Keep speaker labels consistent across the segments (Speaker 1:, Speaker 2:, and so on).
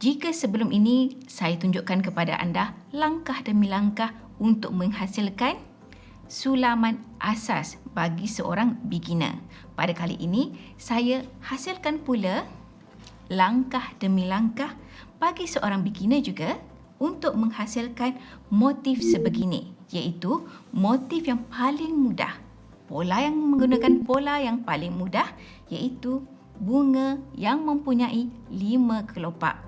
Speaker 1: Jika sebelum ini saya tunjukkan kepada anda langkah demi langkah untuk menghasilkan sulaman asas bagi seorang beginner. Pada kali ini, saya hasilkan pula langkah demi langkah bagi seorang beginner juga untuk menghasilkan motif sebegini, iaitu motif yang paling mudah. Menggunakan pola yang paling mudah iaitu bunga yang mempunyai 5 kelopak.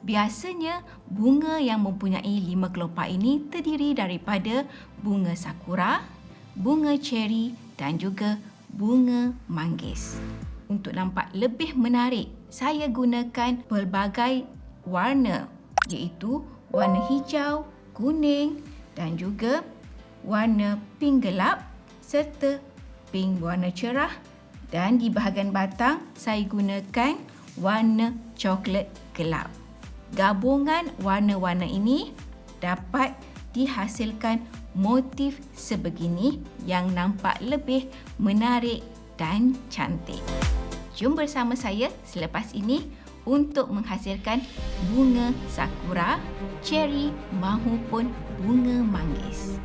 Speaker 1: Biasanya, bunga yang mempunyai 5 kelopak ini terdiri daripada bunga sakura, bunga ceri dan juga bunga manggis. Untuk nampak lebih menarik, saya gunakan pelbagai warna iaitu warna hijau, kuning dan juga warna pink gelap serta pink warna cerah, dan di bahagian batang saya gunakan warna coklat gelap. Gabungan warna-warna ini dapat dihasilkan motif sebegini yang nampak lebih menarik dan cantik. Jom bersama saya selepas ini untuk menghasilkan bunga sakura, ceri mahupun bunga manggis.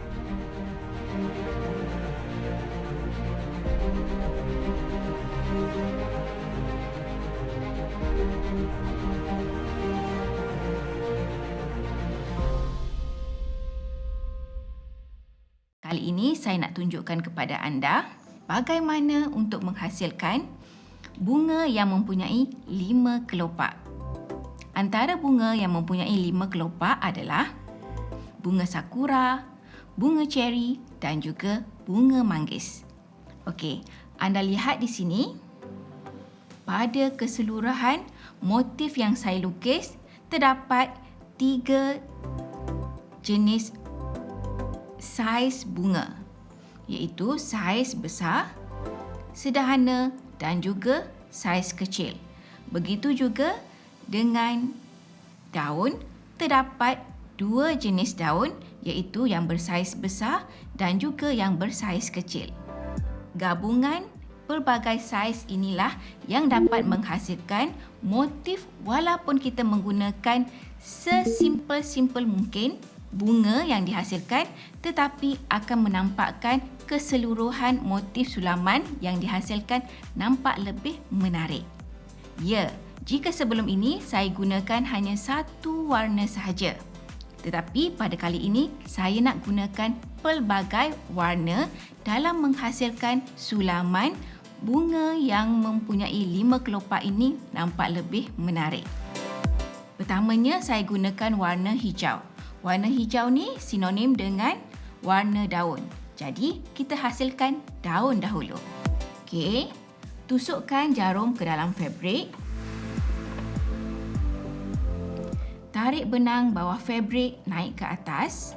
Speaker 1: Kali ini saya nak tunjukkan kepada anda bagaimana untuk menghasilkan bunga yang mempunyai 5 kelopak. Antara bunga yang mempunyai 5 kelopak adalah bunga sakura, bunga ceri dan juga bunga manggis. Okey, anda lihat di sini, pada keseluruhan motif yang saya lukis terdapat 3 jenis saiz bunga, iaitu saiz besar, sederhana dan juga saiz kecil. Begitu juga dengan daun, terdapat 2 jenis daun, iaitu yang bersaiz besar dan juga yang bersaiz kecil. Gabungan pelbagai saiz inilah yang dapat menghasilkan motif walaupun kita menggunakan sesimpel-simpel mungkin bunga yang dihasilkan, tetapi akan menampakkan keseluruhan motif sulaman yang dihasilkan nampak lebih menarik. Ya, jika sebelum ini saya gunakan hanya satu warna sahaja, tetapi pada kali ini saya nak gunakan pelbagai warna dalam menghasilkan sulaman bunga yang mempunyai 5 kelopak ini nampak lebih menarik. Pertamanya saya gunakan warna hijau. Warna hijau ni sinonim dengan warna daun. Jadi, kita hasilkan daun dahulu. Okey, tusukkan jarum ke dalam fabrik. Tarik benang bawah fabrik naik ke atas.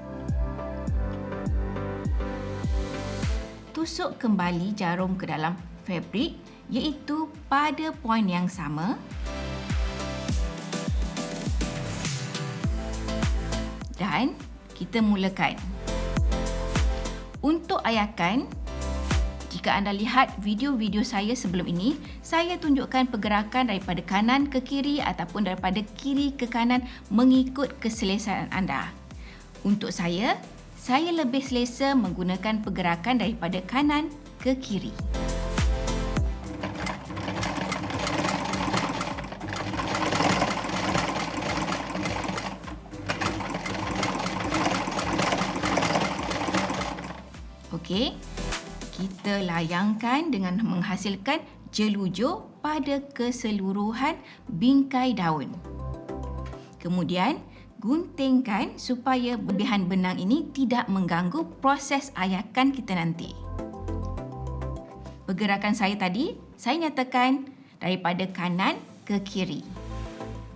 Speaker 1: Tusuk kembali jarum ke dalam fabrik iaitu pada poin yang sama. Dan kita mulakan. Untuk ayakan, jika anda lihat video-video saya sebelum ini, saya tunjukkan pergerakan daripada kanan ke kiri ataupun daripada kiri ke kanan mengikut keselesaan anda. Untuk saya lebih selesa menggunakan pergerakan daripada kanan ke kiri. Okey, kita layangkan dengan menghasilkan jelujur pada keseluruhan bingkai daun. Kemudian, guntingkan supaya berlebihan benang ini tidak mengganggu proses ayakan kita nanti. Pergerakan saya tadi, saya nyatakan daripada kanan ke kiri.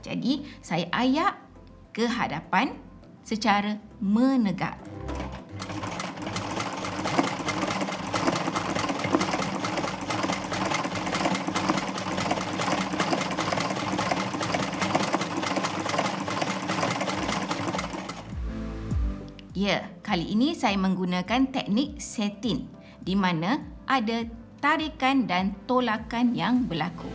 Speaker 1: Jadi, saya ayak ke hadapan secara menegak. Ya, kali ini saya menggunakan teknik satin di mana ada tarikan dan tolakan yang berlaku.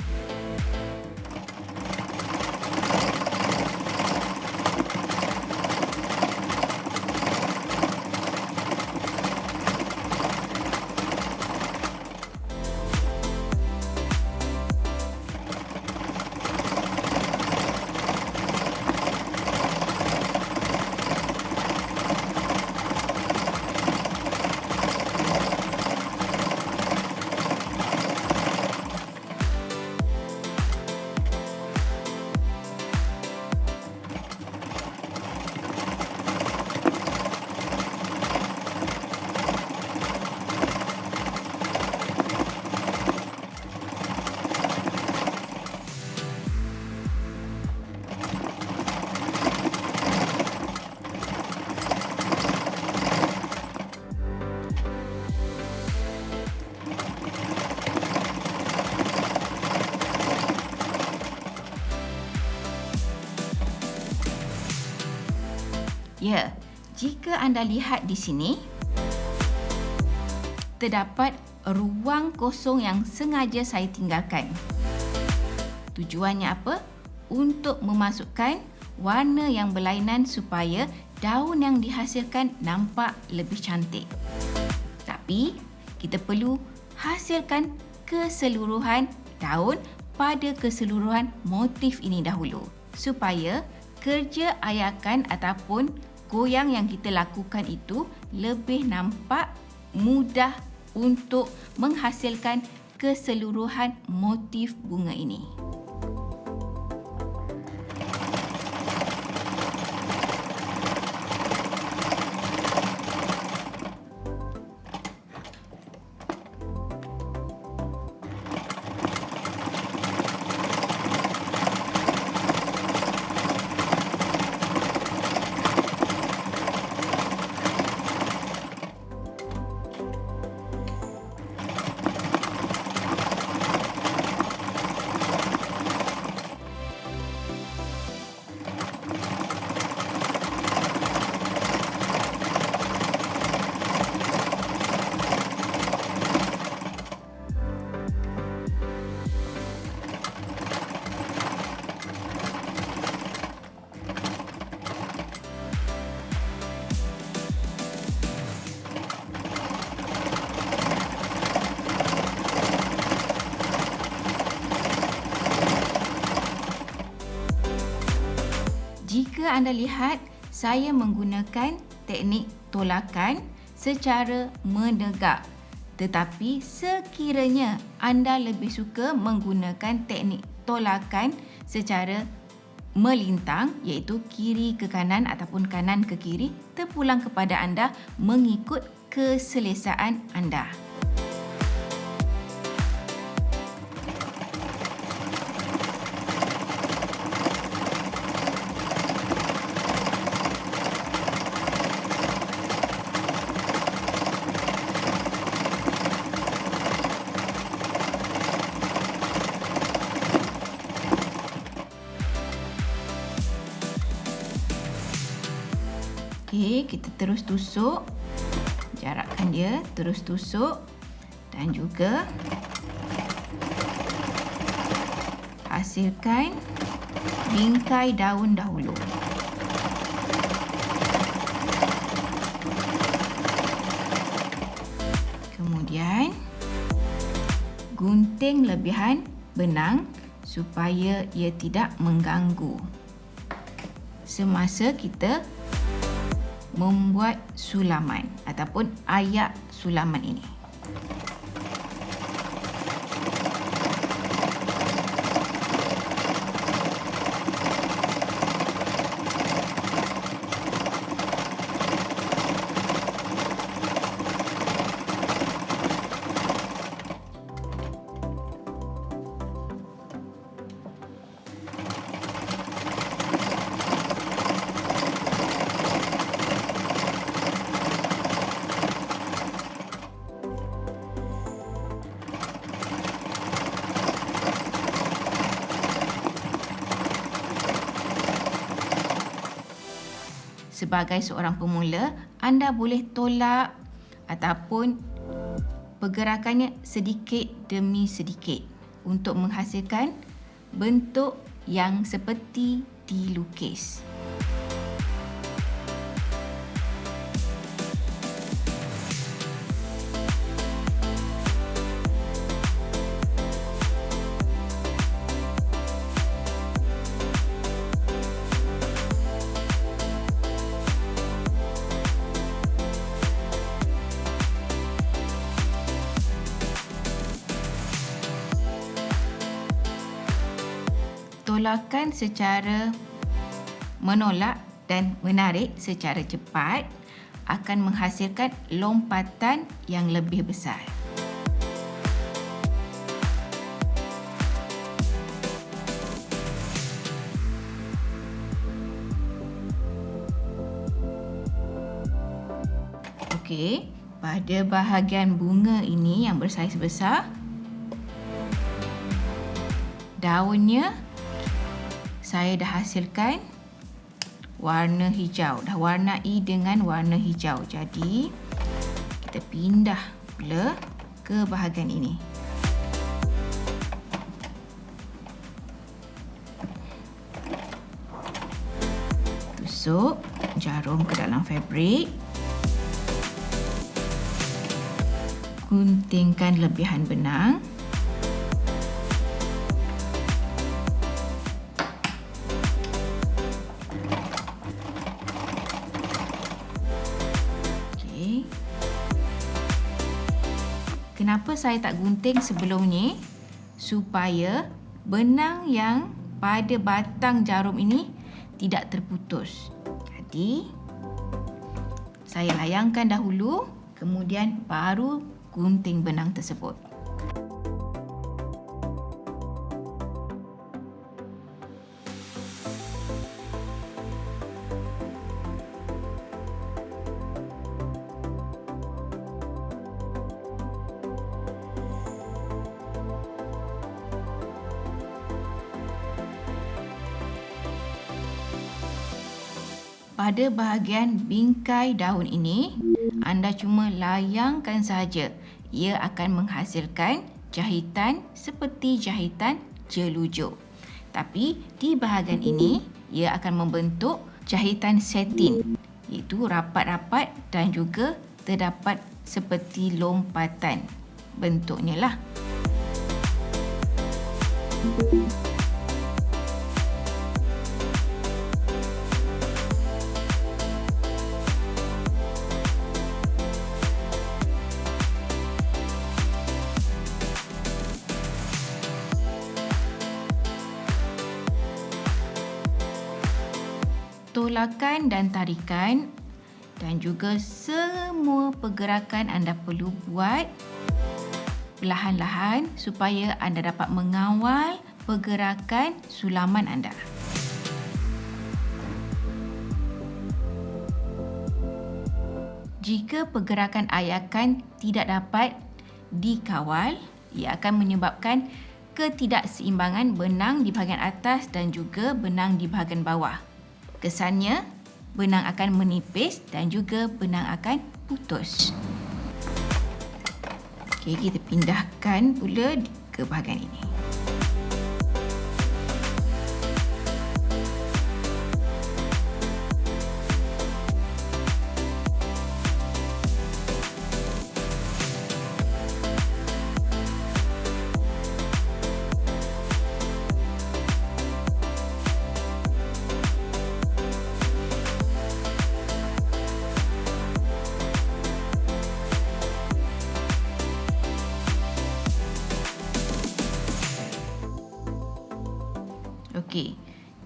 Speaker 1: Ya, jika anda lihat di sini, terdapat ruang kosong yang sengaja saya tinggalkan. Tujuannya apa? Untuk memasukkan warna yang berlainan supaya daun yang dihasilkan nampak lebih cantik. Tapi, kita perlu hasilkan keseluruhan daun pada keseluruhan motif ini dahulu, supaya kerja ayakan ataupun goyang yang kita lakukan itu lebih nampak mudah untuk menghasilkan keseluruhan motif bunga ini. Jika anda lihat, saya menggunakan teknik tolakan secara menegak. Tetapi sekiranya anda lebih suka menggunakan teknik tolakan secara melintang, iaitu kiri ke kanan ataupun kanan ke kiri, terpulang kepada anda mengikut keselesaan anda. Okey, kita terus tusuk. Jarakkan dia, terus tusuk. Dan juga hasilkan bingkai daun dahulu. Kemudian gunting lebihan benang supaya ia tidak mengganggu semasa kita membuat sulaman ataupun ayak sulaman ini. Sebagai seorang pemula, anda boleh tolak ataupun pergerakannya sedikit demi sedikit untuk menghasilkan bentuk yang seperti dilukis. Tolakan secara menolak dan menarik secara cepat akan menghasilkan lompatan yang lebih besar. Okey, pada bahagian bunga ini yang bersaiz besar, daunnya saya dah hasilkan warna hijau. Dah warnai dengan warna hijau. Jadi kita pindah pula ke bahagian ini. Tusuk jarum ke dalam fabrik. Guntingkan lebihan benang. Kenapa saya tak gunting sebelum ni? Supaya benang yang pada batang jarum ini tidak terputus. Jadi, saya layangkan dahulu, kemudian baru gunting benang tersebut. Pada bahagian bingkai daun ini, anda cuma layangkan sahaja. Ia akan menghasilkan jahitan seperti jahitan jelujuk. Tapi di bahagian ini, ia akan membentuk jahitan satin, iaitu rapat-rapat dan juga terdapat seperti lompatan bentuknya lah. Tolakan dan tarikan dan juga semua pergerakan anda perlu buat perlahan-lahan supaya anda dapat mengawal pergerakan sulaman anda. Jika pergerakan ayakan tidak dapat dikawal, ia akan menyebabkan ketidakseimbangan benang di bahagian atas dan juga benang di bahagian bawah. Kesannya, benang akan menipis dan juga benang akan putus. Okey, kita pindahkan pula ke bahagian ini. Okey,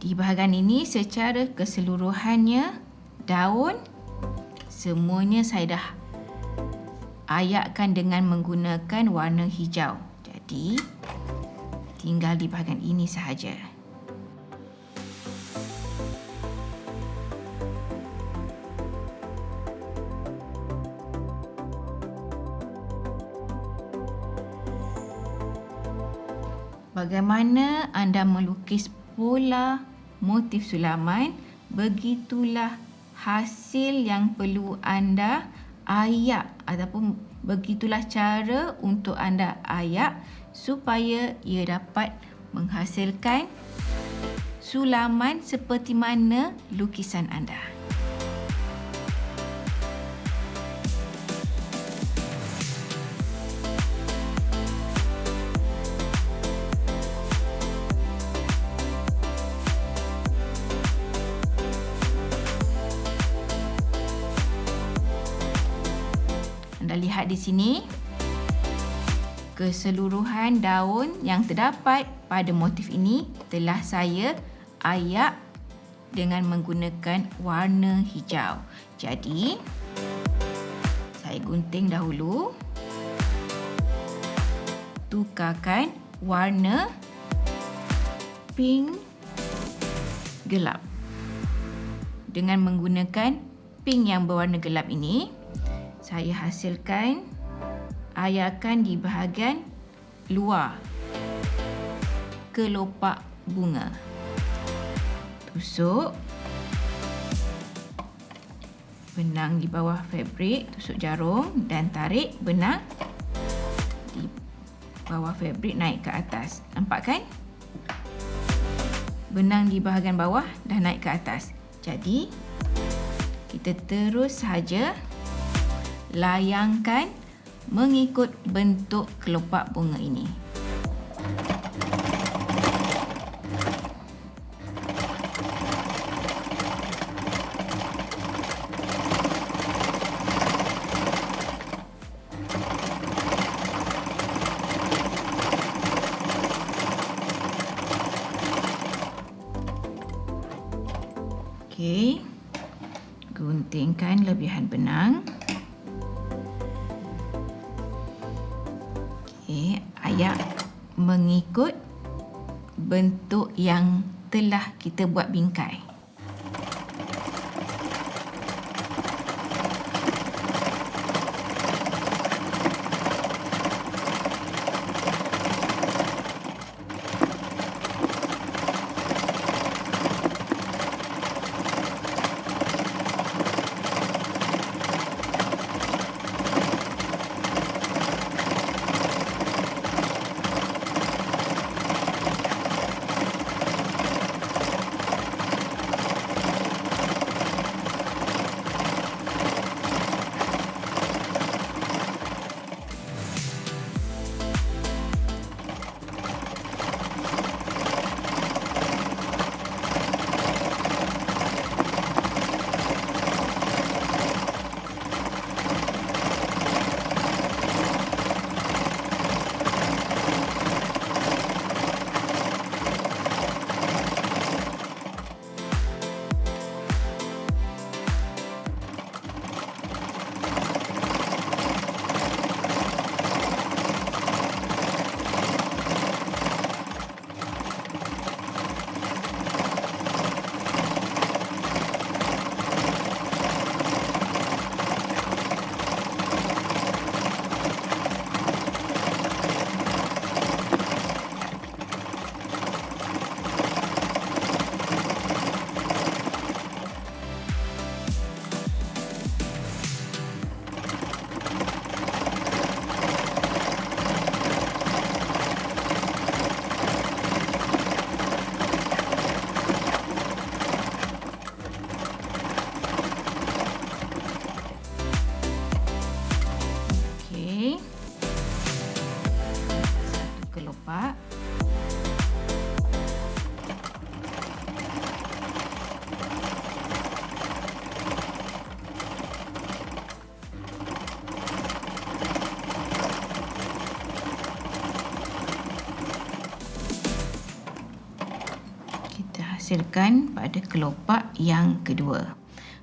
Speaker 1: di bahagian ini secara keseluruhannya daun semuanya saya dah ayakkan dengan menggunakan warna hijau. Jadi tinggal di bahagian ini sahaja. Bagaimana anda melukis pola motif sulaman, begitulah hasil yang perlu anda ayak ataupun begitulah cara untuk anda ayak supaya ia dapat menghasilkan sulaman seperti mana lukisan anda. Anda lihat di sini, keseluruhan daun yang terdapat pada motif ini telah saya ayak dengan menggunakan warna hijau. Jadi, saya gunting dahulu. Tukarkan warna pink gelap. Dengan menggunakan pink yang berwarna gelap ini, saya hasilkan ayakan di bahagian luar kelopak bunga. Tusuk benang di bawah fabrik, tusuk jarum dan tarik benang di bawah fabrik naik ke atas. Nampak kan? Benang di bahagian bawah dah naik ke atas. Jadi, kita terus saja layangkan mengikut bentuk kelopak bunga ini. Okey, guntingkan lebihan benang. Okey, ayak mengikut bentuk yang telah kita buat bingkai. Kelopak. Kita hasilkan pada kelopak yang kedua.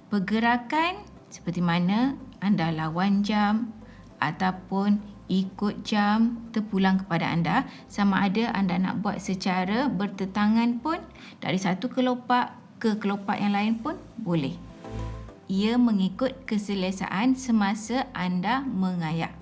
Speaker 1: Pergerakan seperti mana anda lawan jam ataupun ikut jam terpulang kepada anda, sama ada anda nak buat secara bertetangan pun, dari satu kelopak ke kelopak yang lain pun boleh. Ia mengikut keselesaan semasa anda mengayak.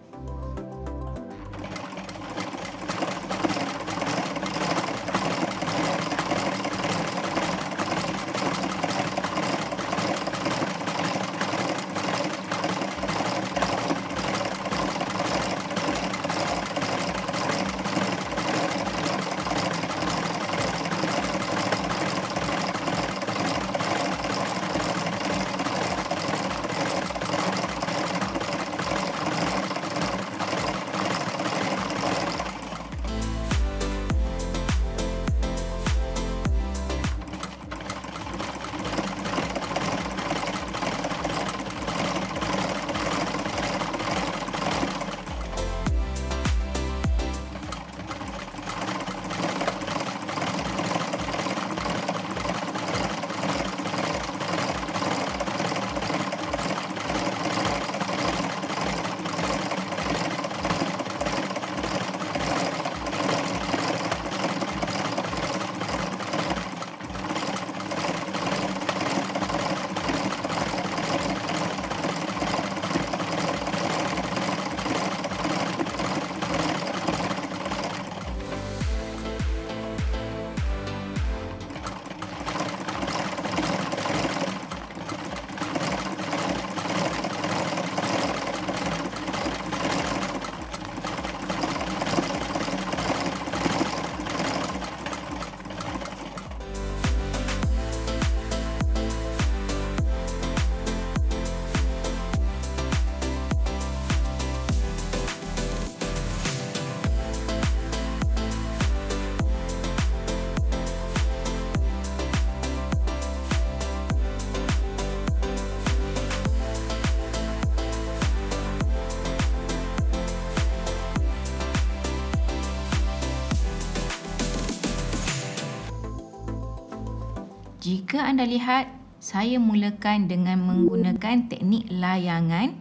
Speaker 1: Jika anda lihat, saya mulakan dengan menggunakan teknik layangan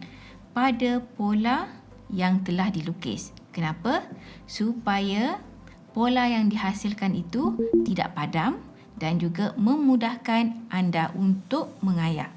Speaker 1: pada pola yang telah dilukis. Kenapa? Supaya pola yang dihasilkan itu tidak padam dan juga memudahkan anda untuk mengayak.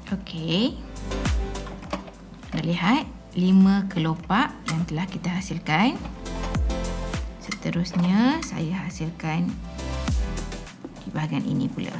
Speaker 1: Okey. Anda lihat 5 kelopak yang telah kita hasilkan. Seterusnya saya hasilkan di bahagian ini pula.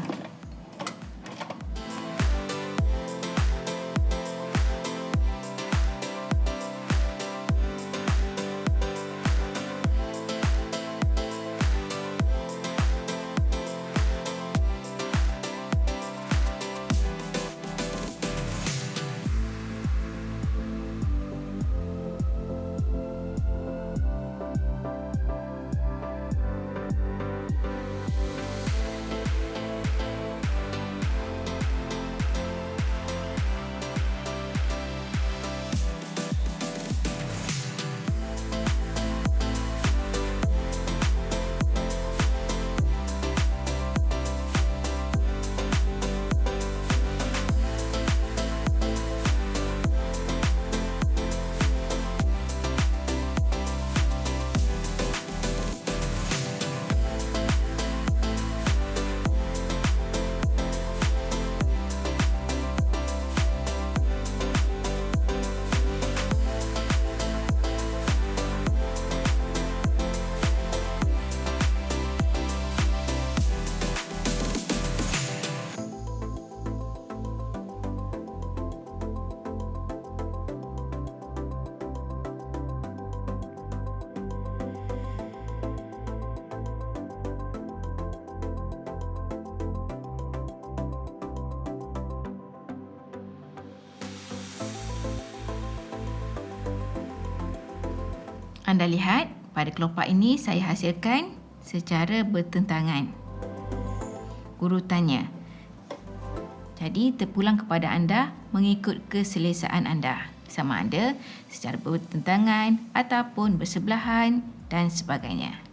Speaker 1: Anda lihat, pada kelopak ini saya hasilkan secara bertentangan urutannya. Jadi, terpulang kepada anda mengikut keselesaan anda. Sama ada secara bertentangan ataupun bersebelahan dan sebagainya.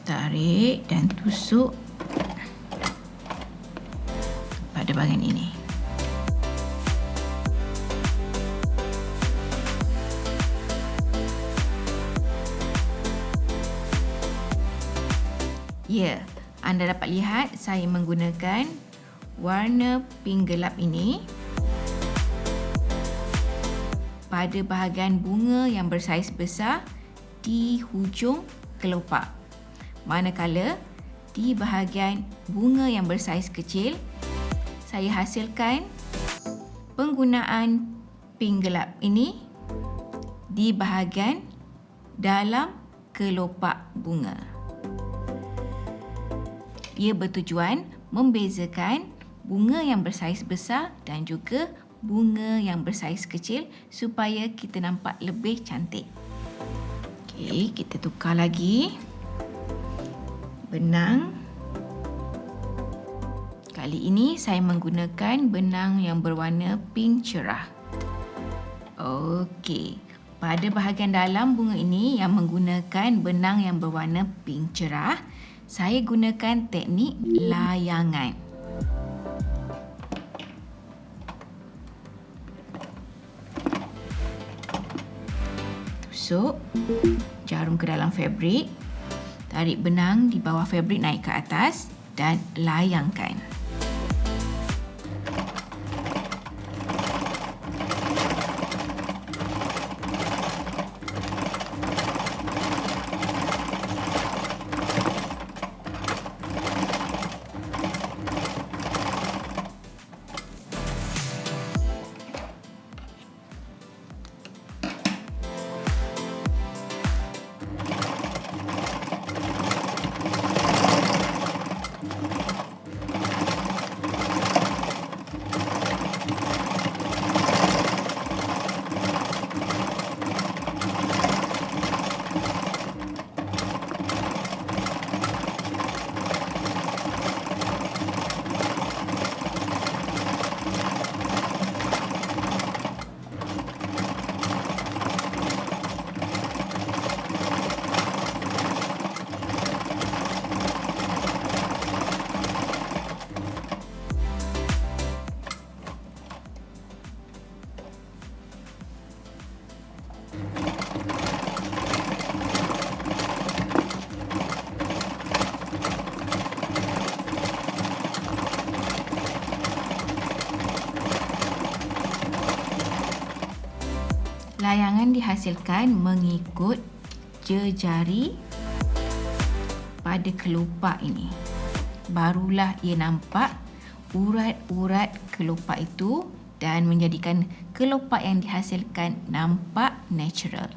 Speaker 1: Tarik dan tusuk pada bahagian ini. Ya, anda dapat lihat saya menggunakan warna pink gelap ini pada bahagian bunga yang bersaiz besar di hujung kelopak. Manakala di bahagian bunga yang bersaiz kecil, saya hasilkan penggunaan pink gelap ini di bahagian dalam kelopak bunga. Ia bertujuan membezakan bunga yang bersaiz besar dan juga bunga yang bersaiz kecil supaya kita nampak lebih cantik. Okey, kita tukar lagi benang. Kali ini saya menggunakan benang yang berwarna pink cerah. Okey, pada bahagian dalam bunga ini yang menggunakan benang yang berwarna pink cerah, saya gunakan teknik layangan. Tusuk jarum ke dalam fabrik, tarik benang di bawah fabrik naik ke atas dan layangkan. Layangan dihasilkan mengikut jejari pada kelopak ini. Barulah ia nampak urat-urat kelopak itu dan menjadikan kelopak yang dihasilkan nampak natural.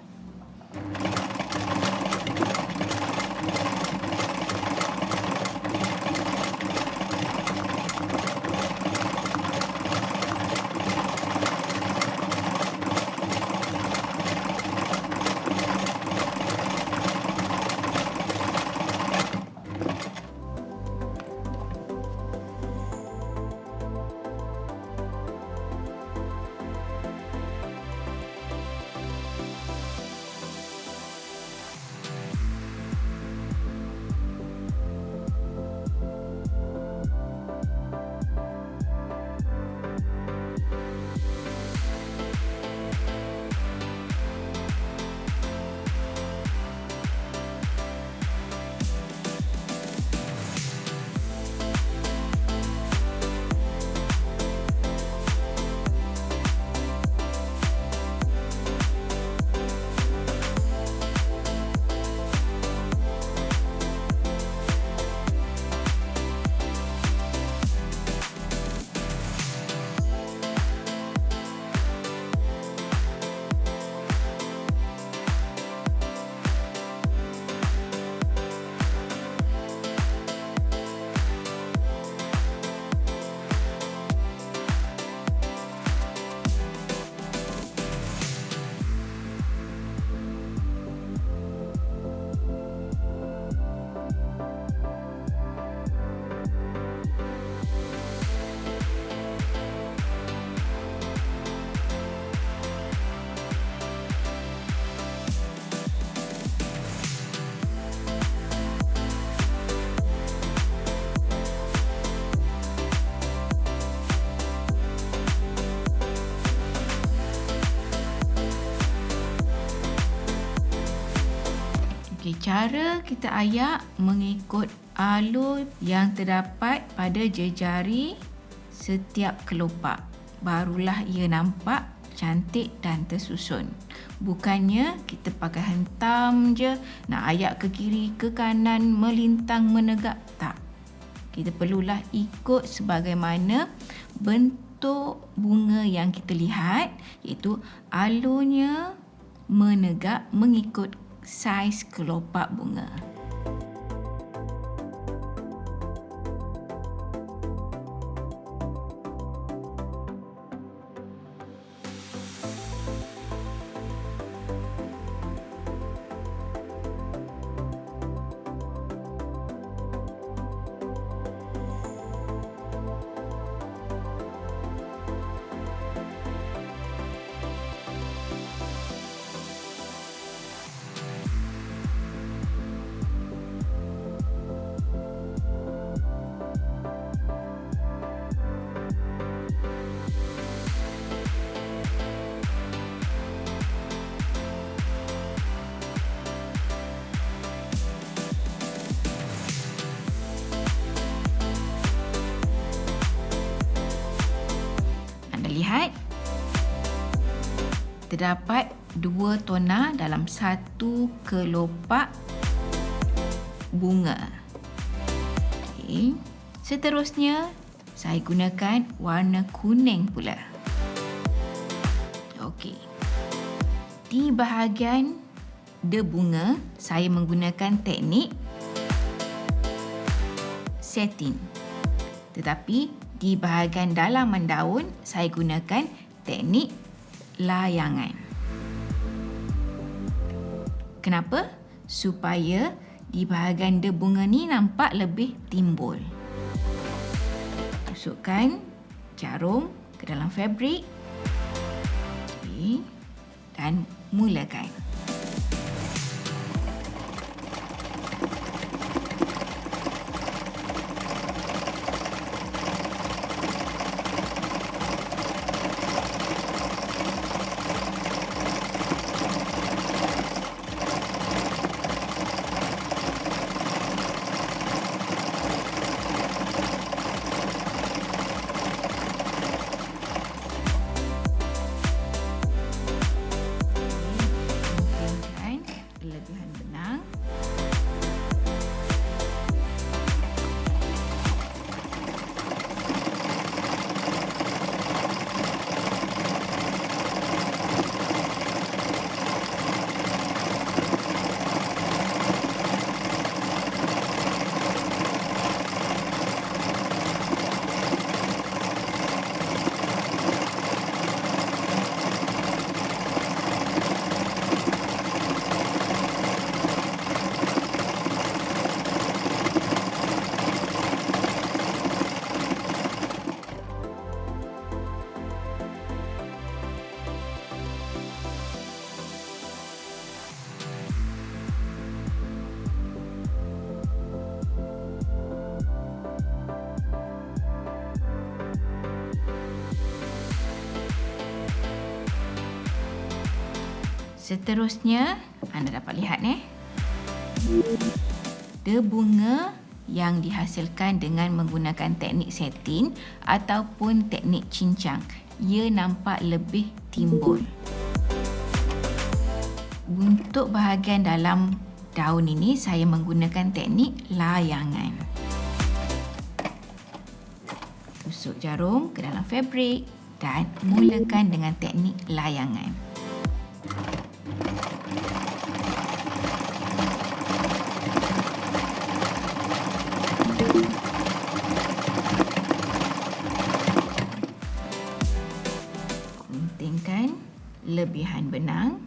Speaker 1: Okey, cara kita ayak mengikut alur yang terdapat pada jejari setiap kelopak. Barulah ia nampak cantik dan tersusun. Bukannya kita pakai hentam je, nak ayak ke kiri, ke kanan, melintang, menegak. Tak. Kita perlulah ikut sebagaimana untuk bunga yang kita lihat, iaitu alurnya menegak mengikut saiz kelopak bunga. Lihat, terdapat 2 tona dalam 1 kelopak bunga. Okay. Seterusnya, saya gunakan warna kuning pula. Okey. Di bahagian bunga, saya menggunakan teknik satin. Tetapi di bahagian dalaman daun, saya gunakan teknik layangan. Kenapa? Supaya di bahagian bunga ni nampak lebih timbul. Tusukkan jarum ke dalam fabrik. Okay. Dan mulakan. Kelebihan benang. Seterusnya, anda dapat lihat bunga yang dihasilkan dengan menggunakan teknik satin ataupun teknik cincang. Ia nampak lebih timbul. Untuk bahagian dalam daun ini, saya menggunakan teknik layangan. Tusuk jarum ke dalam fabrik dan mulakan dengan teknik layangan. Guntingkan lebihan benang.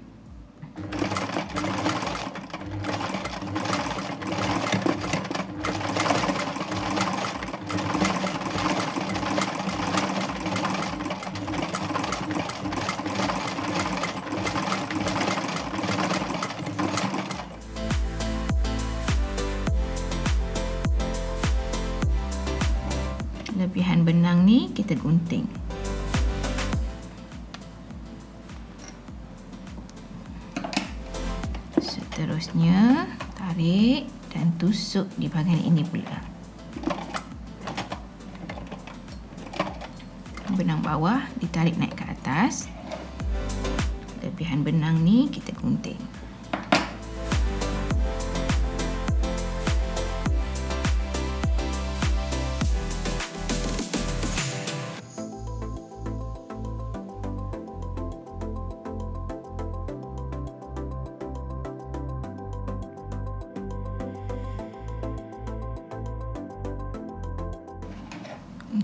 Speaker 1: Lebihan benang ni kita gunting. Seterusnya tarik dan tusuk di bahagian ini pula. Benang bawah ditarik naik ke atas. Lebihan benang ni kita gunting.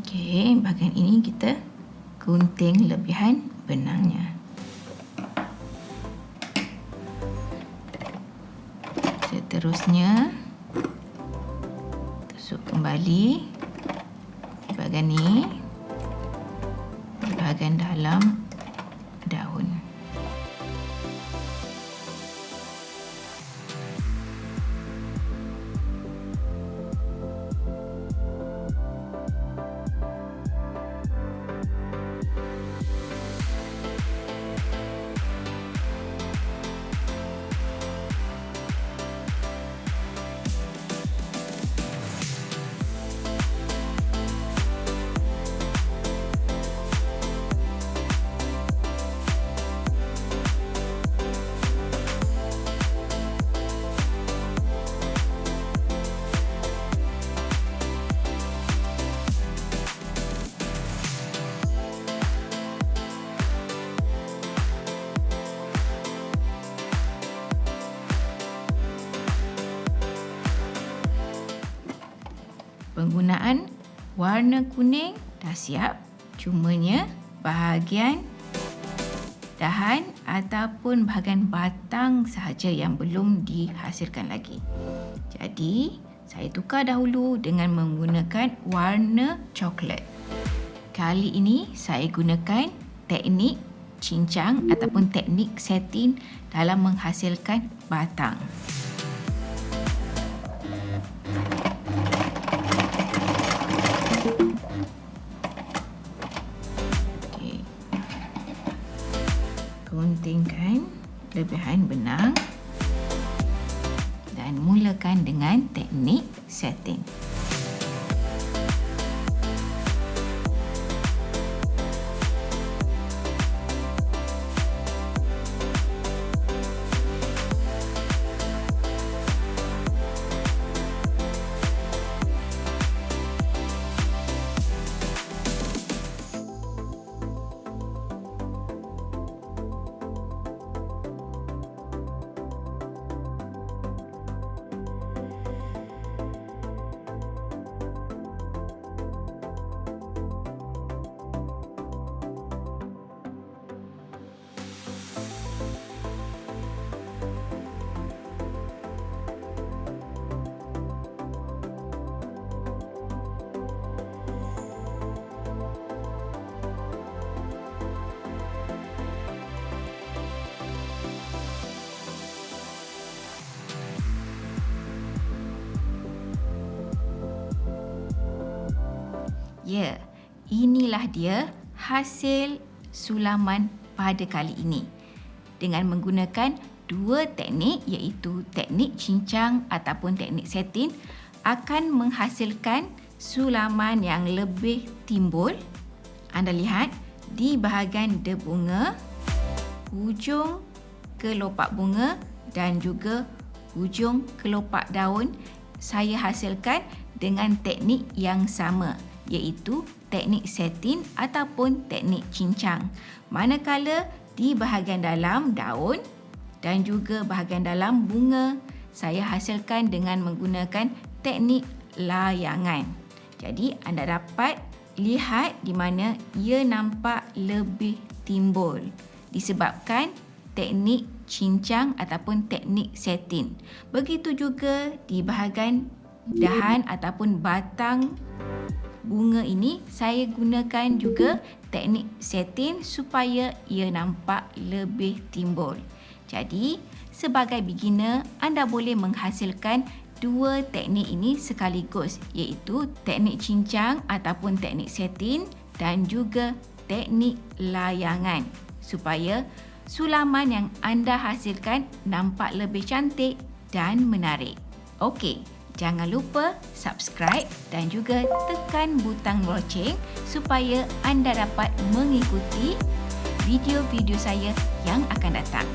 Speaker 1: Okey, bahagian ini kita gunting lebihan benangnya. Seterusnya tusuk kembali di bahagian ni, di bahagian dalam daun. Penggunaan warna kuning dah siap, cumanya bahagian dahan ataupun bahagian batang sahaja yang belum dihasilkan lagi. Jadi, saya tukar dahulu dengan menggunakan warna coklat. Kali ini saya gunakan teknik cincang ataupun teknik satin dalam menghasilkan batang. Guntingkan lebihan benang dan mulakan dengan teknik satin. Ya, inilah dia hasil sulaman pada kali ini. Dengan menggunakan dua teknik iaitu teknik cincang ataupun teknik satin akan menghasilkan sulaman yang lebih timbul. Anda lihat di bahagian debunga, hujung kelopak bunga dan juga hujung kelopak daun saya hasilkan dengan teknik yang sama, iaitu teknik satin ataupun teknik cincang. Manakala di bahagian dalam daun dan juga bahagian dalam bunga saya hasilkan dengan menggunakan teknik layangan. Jadi anda dapat lihat di mana ia nampak lebih timbul disebabkan teknik cincang ataupun teknik satin. Begitu juga di bahagian dahan ataupun batang bunga ini saya gunakan juga teknik satin supaya ia nampak lebih timbul. Jadi, sebagai beginner, anda boleh menghasilkan dua teknik ini sekaligus, iaitu teknik cincang ataupun teknik satin dan juga teknik layangan supaya sulaman yang anda hasilkan nampak lebih cantik dan menarik. Okey. Jangan lupa subscribe dan juga tekan butang loceng supaya anda dapat mengikuti video-video saya yang akan datang.